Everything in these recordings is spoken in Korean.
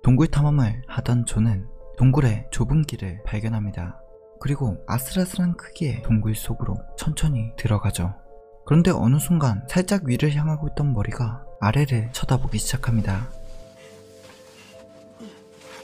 동굴 탐험을 하던 존은 동굴의 좁은 길을 발견합니다. 그리고 아슬아슬한 크기의 동굴 속으로 천천히 들어가죠. 그런데 어느 순간 살짝 위를 향하고 있던 머리가 아래를 쳐다보기 시작합니다.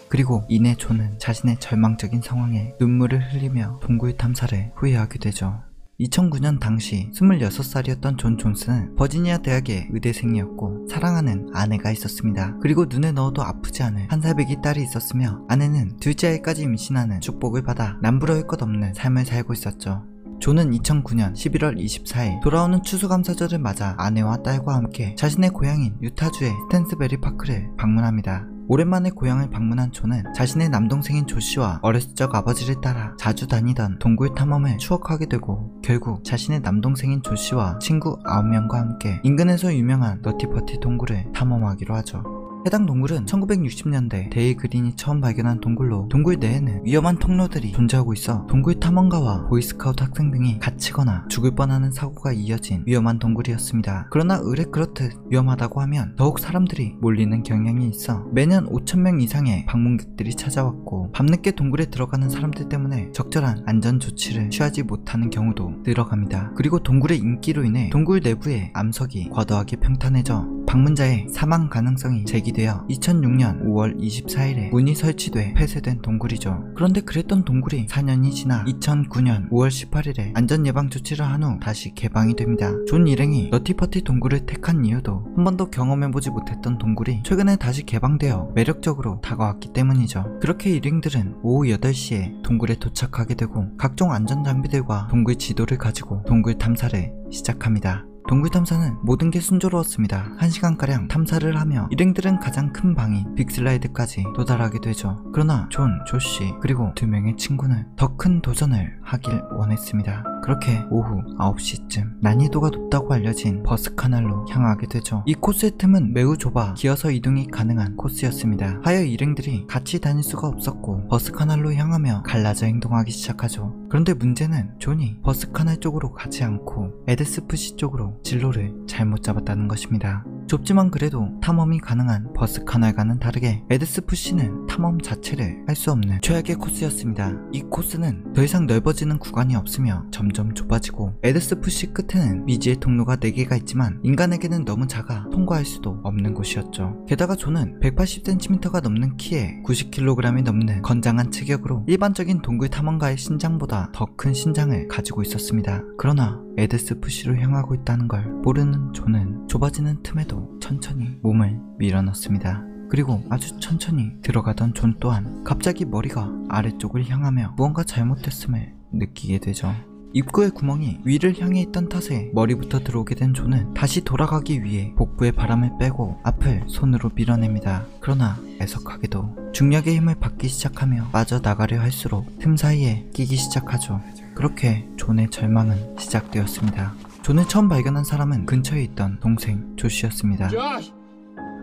그리고 이내 존은 자신의 절망적인 상황에 눈물을 흘리며 동굴 탐사를 후회하게 되죠. 2009년 당시 26살이었던 존 존슨은 버지니아 대학의 의대생이었고 사랑하는 아내가 있었습니다. 그리고 눈에 넣어도 아프지 않은 한 살 배기 딸이 있었으며 아내는 둘째 아이까지 임신하는 축복을 받아 남부러울 것 없는 삶을 살고 있었죠. 존은 2009년 11월 24일 돌아오는 추수감사절을 맞아 아내와 딸과 함께 자신의 고향인 유타주의 스탠스베리 파크를 방문합니다. 오랜만에 고향을 방문한 존은 자신의 남동생인 조씨와 어렸을 적 아버지를 따라 자주 다니던 동굴 탐험을 추억하게 되고 결국 자신의 남동생인 조씨와 친구 9명과 함께 인근에서 유명한 너티퍼티 동굴을 탐험하기로 하죠. 해당 동굴은 1960년대 데이 그린이 처음 발견한 동굴로 동굴 내에는 위험한 통로들이 존재하고 있어 동굴 탐험가와 보이스카우트 학생 등이 갇히거나 죽을 뻔하는 사고가 이어진 위험한 동굴이었습니다. 그러나 의뢰 그렇듯 위험하다고 하면 더욱 사람들이 몰리는 경향이 있어 매년 5,000명 이상의 방문객들이 찾아왔고 밤늦게 동굴에 들어가는 사람들 때문에 적절한 안전 조치를 취하지 못하는 경우도 늘어갑니다. 그리고 동굴의 인기로 인해 동굴 내부의 암석이 과도하게 평탄해져 방문자의 사망 가능성이 제기되어 2006년 5월 24일에 문이 설치돼 폐쇄된 동굴이죠. 그런데 그랬던 동굴이 4년이 지나 2009년 5월 18일에 안전예방 조치를 한 후 다시 개방이 됩니다. 존 일행이 너티퍼티 동굴을 택한 이유도 한 번도 경험해보지 못했던 동굴이 최근에 다시 개방되어 매력적으로 다가왔기 때문이죠. 그렇게 일행들은 오후 8시에 동굴에 도착하게 되고 각종 안전장비들과 동굴 지도를 가지고 동굴 탐사를 시작합니다. 동굴 탐사는 모든 게 순조로웠습니다. 1시간가량 탐사를 하며 일행들은 가장 큰 방인 빅슬라이드까지 도달하게 되죠. 그러나 존, 조씨 그리고 2명의 친구는 더 큰 도전을 하길 원했습니다. 그렇게 오후 9시쯤 난이도가 높다고 알려진 버스카날로 향하게 되죠. 이 코스의 틈은 매우 좁아 기어서 이동이 가능한 코스였습니다. 하여 일행들이 같이 다닐 수가 없었고 버스카날로 향하며 갈라져 행동하기 시작하죠. 그런데 문제는 존이 버스카날 쪽으로 가지 않고 에드스푸시 쪽으로 진로를 잘못 잡았다는 것입니다. 좁지만 그래도 탐험이 가능한 버스카날과는 다르게 에드스푸시는 탐험 자체를 할 수 없는 최악의 코스였습니다. 이 코스는 더 이상 넓어지는 구간이 없으며 점점 좁아지고 에드스푸시 끝에는 미지의 통로가 4개가 있지만 인간에게는 너무 작아 통과할 수도 없는 곳이었죠. 게다가 존은 180cm가 넘는 키에 90kg이 넘는 건장한 체격으로 일반적인 동굴 탐험가의 신장보다 더 큰 신장을 가지고 있었습니다. 그러나 에드스푸시로 향하고 있다는 걸 모르는 존은 좁아지는 틈에도 천천히 몸을 밀어넣습니다. 그리고 아주 천천히 들어가던 존 또한 갑자기 머리가 아래쪽을 향하며 무언가 잘못됐음을 느끼게 되죠. 입구의 구멍이 위를 향해 있던 탓에 머리부터 들어오게 된 존은 다시 돌아가기 위해 복부에 바람을 빼고 앞을 손으로 밀어냅니다. 그러나 애석하게도 중력의 힘을 받기 시작하며 빠져나가려 할수록 틈 사이에 끼기 시작하죠. 그렇게 존의 절망은 시작되었습니다. 존을 처음 발견한 사람은 근처에 있던 동생 조씨였습니다.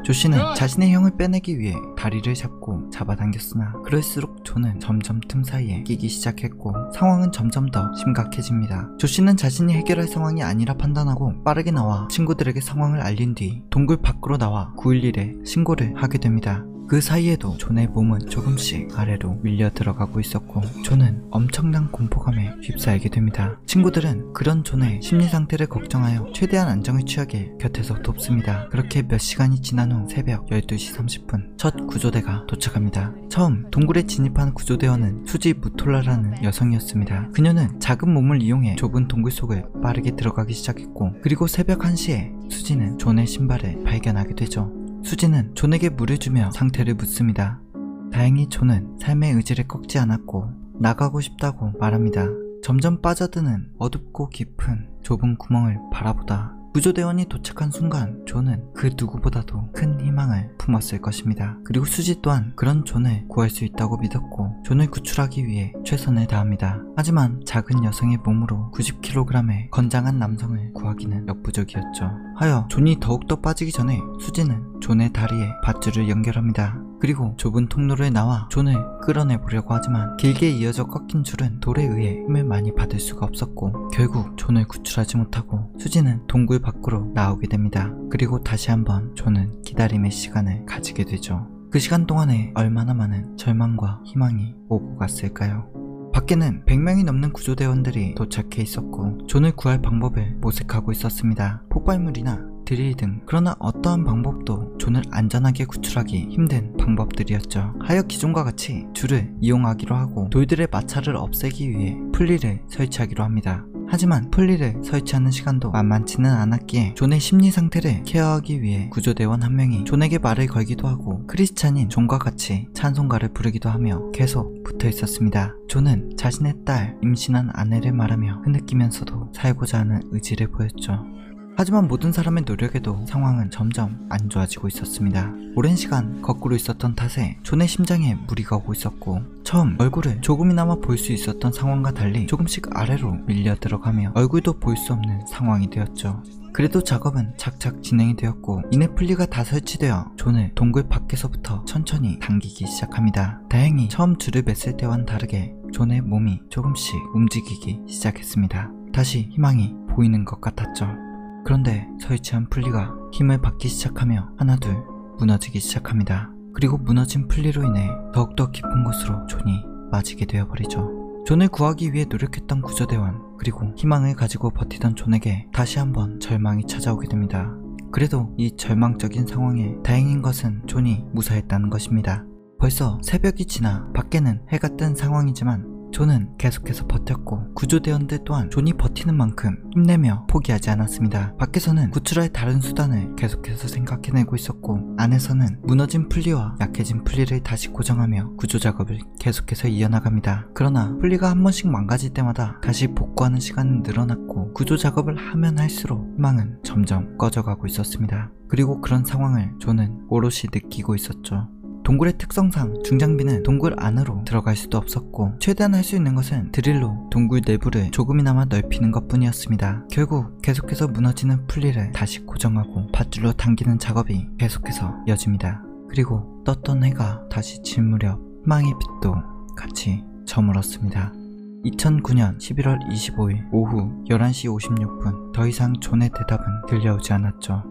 조씨는 자신의 형을 빼내기 위해 다리를 잡고 잡아당겼으나 그럴수록 존은 점점 틈 사이에 끼기 시작했고 상황은 점점 더 심각해집니다. 조씨는 자신이 해결할 상황이 아니라 판단하고 빠르게 나와 친구들에게 상황을 알린 뒤 동굴 밖으로 나와 911에 신고를 하게 됩니다. 그 사이에도 존의 몸은 조금씩 아래로 밀려 들어가고 있었고 존은 엄청난 공포감에 휩싸이게 됩니다. 친구들은 그런 존의 심리 상태를 걱정하여 최대한 안정을 취하게 곁에서 돕습니다. 그렇게 몇 시간이 지난 후 새벽 12시 30분 첫 구조대가 도착합니다. 처음 동굴에 진입한 구조대원은 수지 무톨라라는 여성이었습니다. 그녀는 작은 몸을 이용해 좁은 동굴 속을 빠르게 들어가기 시작했고 그리고 새벽 1시에 수지는 존의 신발을 발견하게 되죠. 수지는 존에게 물을 주며 상태를 묻습니다. 다행히 존은 삶의 의지를 꺾지 않았고 나가고 싶다고 말합니다. 점점 빠져드는 어둡고 깊은 좁은 구멍을 바라보다 구조대원이 도착한 순간 존은 그 누구보다도 큰 희망을 품었을 것입니다. 그리고 수지 또한 그런 존을 구할 수 있다고 믿었고 존을 구출하기 위해 최선을 다합니다. 하지만 작은 여성의 몸으로 90kg의 건장한 남성을 구하기는 역부족이었죠. 하여 존이 더욱더 빠지기 전에 수지는 존의 다리에 밧줄을 연결합니다. 그리고 좁은 통로를 나와 존을 끌어내보려고 하지만 길게 이어져 꺾인 줄은 돌에 의해 힘을 많이 받을 수가 없었고 결국 존을 구출하지 못하고 수지는 동굴 밖으로 나오게 됩니다. 그리고 다시 한번 존은 기다림의 시간을 가지게 되죠. 그 시간 동안에 얼마나 많은 절망과 희망이 오고 갔을까요? 밖에는 100명이 넘는 구조대원들이 도착해 있었고 존을 구할 방법을 모색하고 있었습니다. 폭발물이나 드릴 등 그러나 어떠한 방법도 존을 안전하게 구출하기 힘든 방법들이었죠. 하여 기존과 같이 줄을 이용하기로 하고 돌들의 마찰을 없애기 위해 풀리를 설치하기로 합니다. 하지만 풀리를 설치하는 시간도 만만치는 않았기에 존의 심리 상태를 케어하기 위해 구조대원 한 명이 존에게 말을 걸기도 하고 크리스찬인 존과 같이 찬송가를 부르기도 하며 계속 붙어 있었습니다. 존은 자신의 딸, 임신한 아내를 말하며 흐느끼면서도 살고자 하는 의지를 보였죠. 하지만 모든 사람의 노력에도 상황은 점점 안 좋아지고 있었습니다. 오랜 시간 거꾸로 있었던 탓에 존의 심장에 무리가 오고 있었고 처음 얼굴을 조금이나마 볼 수 있었던 상황과 달리 조금씩 아래로 밀려 들어가며 얼굴도 볼 수 없는 상황이 되었죠. 그래도 작업은 착착 진행이 되었고 이내 풀리가 다 설치되어 존을 동굴 밖에서부터 천천히 당기기 시작합니다. 다행히 처음 줄을 맸을 때와는 다르게 존의 몸이 조금씩 움직이기 시작했습니다. 다시 희망이 보이는 것 같았죠. 그런데 설치한 풀리가 힘을 받기 시작하며 하나둘 무너지기 시작합니다. 그리고 무너진 풀리로 인해 더욱더 깊은 곳으로 존이 빠지게 되어버리죠. 존을 구하기 위해 노력했던 구조대원 그리고 희망을 가지고 버티던 존에게 다시 한번 절망이 찾아오게 됩니다. 그래도 이 절망적인 상황에 다행인 것은 존이 무사했다는 것입니다. 벌써 새벽이 지나 밖에는 해가 뜬 상황이지만 존은 계속해서 버텼고 구조대원들 또한 존이 버티는 만큼 힘내며 포기하지 않았습니다. 밖에서는 구출할 다른 수단을 계속해서 생각해내고 있었고 안에서는 무너진 풀리와 약해진 풀리를 다시 고정하며 구조 작업을 계속해서 이어나갑니다. 그러나 풀리가 한 번씩 망가질 때마다 다시 복구하는 시간은 늘어났고 구조 작업을 하면 할수록 희망은 점점 꺼져가고 있었습니다. 그리고 그런 상황을 존은 오롯이 느끼고 있었죠. 동굴의 특성상 중장비는 동굴 안으로 들어갈 수도 없었고 최대한 할 수 있는 것은 드릴로 동굴 내부를 조금이나마 넓히는 것 뿐이었습니다. 결국 계속해서 무너지는 풀리를 다시 고정하고 밧줄로 당기는 작업이 계속해서 이어집니다. 그리고 떴던 해가 다시 질 무렵 희망의 빛도 같이 저물었습니다. 2009년 11월 25일 오후 11시 56분 더 이상 존의 대답은 들려오지 않았죠.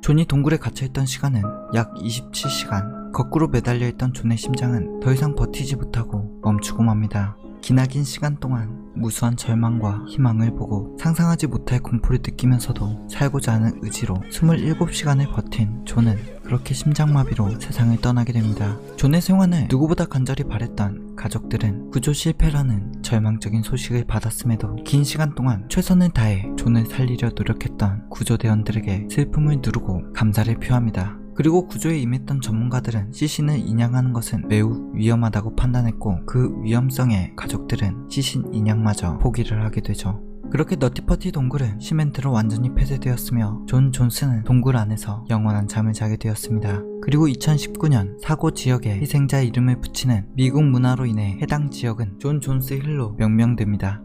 존이 동굴에 갇혀있던 시간은 약 27시간. 거꾸로 매달려있던 존의 심장은 더 이상 버티지 못하고 멈추고 맙니다. 기나긴 시간 동안 무수한 절망과 희망을 보고 상상하지 못할 공포를 느끼면서도 살고자 하는 의지로 27시간을 버틴 존은 그렇게 심장마비로 세상을 떠나게 됩니다. 존의 생환을 누구보다 간절히 바랬던 가족들은 구조 실패라는 절망적인 소식을 받았음에도 긴 시간 동안 최선을 다해 존을 살리려 노력했던 구조대원들에게 슬픔을 누르고 감사를 표합니다. 그리고 구조에 임했던 전문가들은 시신을 인양하는 것은 매우 위험하다고 판단했고 그 위험성에 가족들은 시신 인양마저 포기를 하게 되죠. 그렇게 너티퍼티 동굴은 시멘트로 완전히 폐쇄되었으며 존 존슨은 동굴 안에서 영원한 잠을 자게 되었습니다. 그리고 2019년 사고 지역에 희생자 이름을 붙이는 미국 문화로 인해 해당 지역은 존 존스 힐로 명명됩니다.